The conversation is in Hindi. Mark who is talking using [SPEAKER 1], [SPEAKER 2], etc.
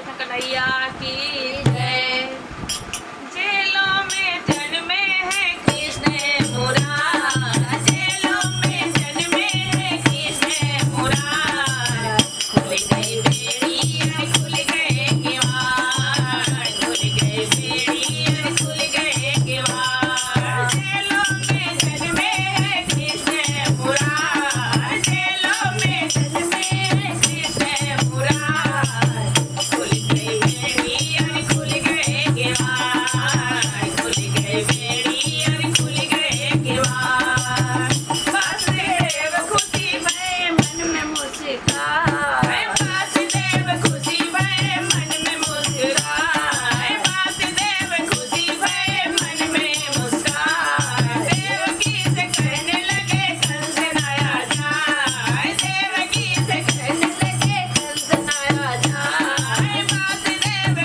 [SPEAKER 1] कृष्ण कन्हैया की जय। जेलों में जन्मे हैं कृष्ण मुरार, जेलों में जन्मे हैं कृष्ण मुरार। खुल गई बेड़ी और खुल गए किवाड़, खुल गई बेड़ी और खुल गए किवाड़। जेलों में जन्मे हैं कृष्ण मुरार, जेलों में जन्मे हैं कृष्ण मुरार। खुल गई बेड़ी और खुल गए किवाड़, खुल गई बेड़ी और खुल गए किवाड़। वासुदेव खुशी भये मन में मुस्काए, वासुदेव खुशी भये मन में मुस्काए, वासुदेव खुशी भये मन में मुस्काए। देवकी से कहने लगे कंस नाया जाए, देवकी से कहने लगे कंस नाया जाए। वासुदेव